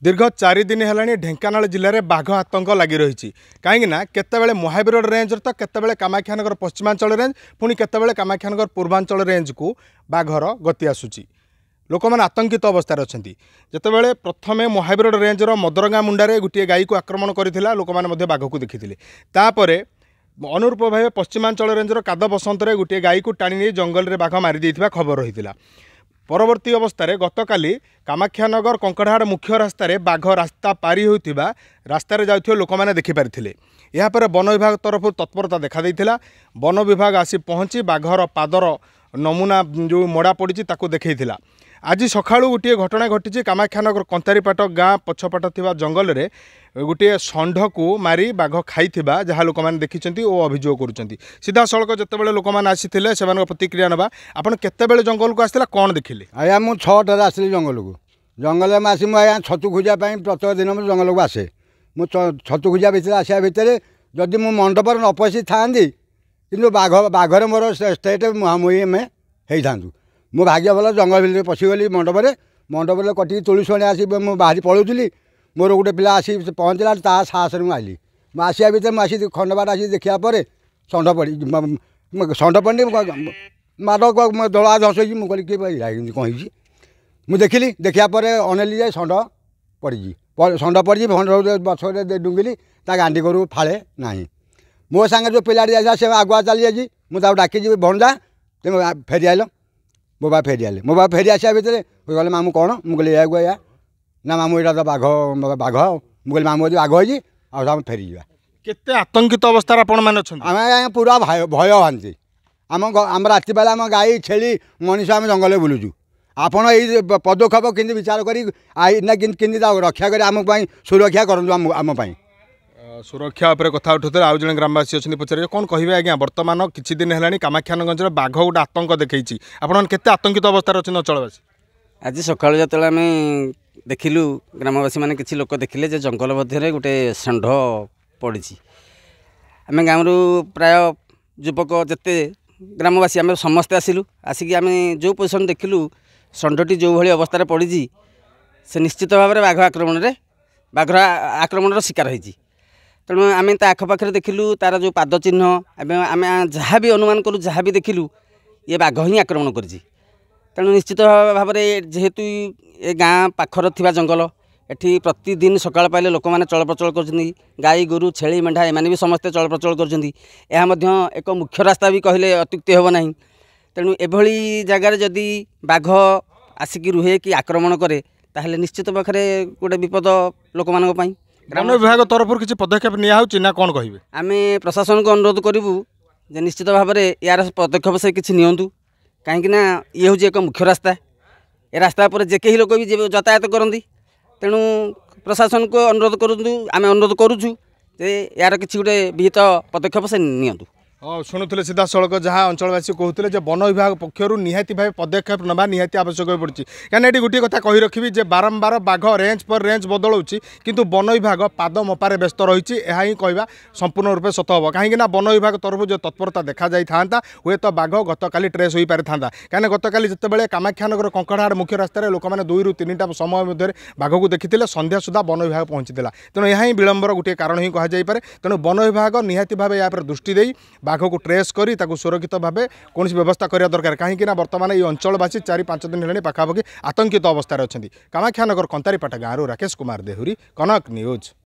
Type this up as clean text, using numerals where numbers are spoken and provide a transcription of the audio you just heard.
दीर्घ 4 दिन है ढेंकानाल जिले में बाघ आतंक लगी रही कहीं केतबेले महावीर रेंज तो केतबेले कामाख्यानगर पश्चिमांचल रेंज पुणी केतबेले कामाख्यानगर पूर्वांचल रेंज को बाघर गति आसूची लोक मैंने आतंकित अवस्था अच्छा जितेबाला प्रथम महावीर रेंजर मदरगा मुंडारे गोटे गाई को आक्रमण करता लोक मैंने बाघ को देखी तापर अनुरूप भाव पश्चिमांचल रेंजर काद बसंत गोटे गाई को टाणी नहीं जंगल में बाघ मारी खबर रही परवर्ती अवस्था गतकाली कामाख्यानगर कंकड़ाहाड़ मुख्य रास्तार बाघ रास्ता पारी होता रास्तार जाऊँ लोक मैंने देखिपारे यापर वन विभाग तरफ तत्परता देखा वन विभाग आसी पहुँची बाघर पादर नमूना जो मोड़ा पड़ी देखा आज सका गोटे घटना घटी कामाख्यानगर कंतारीपाट गाँ पछपाट थी जंगल में गोटे षंढ को मारी बाघ खाई जहाँ लोक मैंने देखी और अभियोग कर सीधा सड़क जितेबाला लोक मैंने आसी प्रतिक्रिया ना आपड़ केतबेले जंगल को आसला कौन देखिले? आया मुझे 6टार आसली जंगल को जंगल में आसी मुझे छतु खोजापी प्रत्येक दिन मुझे जंगल को आसे मुझे छतु खोजा भितर आसा भितर जदि मु मंडप न पशि था कि बाघर मोर स्टेट मुहांमुही में होता मो भाग्य भल जंगल भितर पशिगली मंडप कटिकी तुलसी आसी मुझे बाहरी पलूली मोर गोटे पिला आसी पहुँचला साहस मुझे आइली आसिया भितर मुझे खंडबाट आसी देखा षंढ पड़ी माद दला धस मुझे किए कहीं मुझे देखिली देखा अनेली जाए षंढ पड़ी पड़ी बस डुंगिली गांडी करू फाड़े ना मो सांगे जो पिला से आगुआ चली जाए मुझे डाकी भंडा तुम फेरी आल मो बा फेरी आले मो बा फेरी आसा भितर कहले मामू कौन मुझे या ना मामू यहाँ तो बाघ बाघ मुझे मामू बाघ होगी आम फेरी जा केते आतंकित अवस्था आम पूरा भय भांति आम राति बेला आम गाई छेली मनीष आम जंगल में बुलुचु आपण ये पदक्षेप कि विचार कर रक्षा कर आम सुरक्षा करूँ आम सुरक्षा उपर कथा उठुते आउ जन ग्रामवासी अच्छे पचारे कौन कहे आज्ञा बर्तमान किछि दिन है कामाख्यानगंज बाघ गोटे आतंक देखी आपते आतंकित अवस्था अच्छे अचलवासी आज सका जो आम देखिलु ग्रामवासी मैंने किसी लोक देखिले जे जंगल मध्य गोटे षंढ पड़ी आम गाँव प्राय युवक जिते ग्रामवासी आम समस्ते आसिलु आसिक आम जो पोजिशन देखिलु षंढटी जो भाई अवस्था पड़ी से निश्चित भाव में बाघ आक्रमण शिकार होती तेणु आम आखपाखे देखिलु तार जो पाद चिन्ह आम जहाँ भी अनुमान कलु जहाँ भी देखिलु ये बाघ ही आक्रमण करी तेणु निश्चित भाव में जेहेतु ये गाँ पाखर थिबा जंगल एठी प्रतिदिन सकाळ पाइले लोक मैंने चल प्रचल कर गाई गोरु छेली मेढ़ा एमाने भी समस्ते चल प्रचल कर एक मुख्य रास्ता भी कहले अत्युक्ति हेब नहीं तेणु एभली जगार जदि बाघ आसिक रुहे कि आक्रमण करे ताहले निश्चित पाखे गोटे विपद लोक मानक वन विभाग तरफ किसी पदक्षेप निया कौन कहे आम प्रशासन को अनुरोध करूँ जे निश्चित भाव में यार पदक्षेप से किसी नियंतु कहीं ये हूँ एक मुख्य रास्ता ए रास्ता पर जे कहीं लोक भी यातायात करती तेणु प्रशासन को अनुरोध करूँ आम अनुरोध करुचु यार किसी गोटे विहित पदक्षेप से नियंतु शुणुले सीधा सड़क जहाँ अंचलवासी कहते वन विभाग पक्षर निहाती भाव पदक्षेप नवा निहाती आवश्यक हो पड़ी कहीं गोटे कथा कही रखी जे बारंबार बाघ रेंज पर रेंज बदलाऊँच किंतु वन विभाग पाद मपारे व्यस्त रही ही कहवा संपूर्ण रूप सत हम कहीं वन विभाग तरफ जो तत्परता देखा जाता हुए तो बाघ गतकाली ट्रेस हो पारि था कहीं गतकाली जितेबाला कामाख्यानगर कंकड़ाहाड़ मुख्य रास्तार लोक मैंने 2 ରୁ 3टा समय मध्य बाघ को देखी संध्या सुधा वन विभाग पहुँची तेणु यह विलंबर गोटे कारण ही कहुपर तेणु वन विभाग निहाती भाव या दृष्टि दे बाघ को ट्रेस करी सुरक्षित भाव कौन व्यवस्था करने दरकार कहीं बर्तमान ये अंचलवासी 4-5 दिन है पाखापाखि आतंकित अवस्था अच्छा कामाख्यानगर कंतारीपाट गाँव राकेश कुमार देहुरी कनक न्यूज।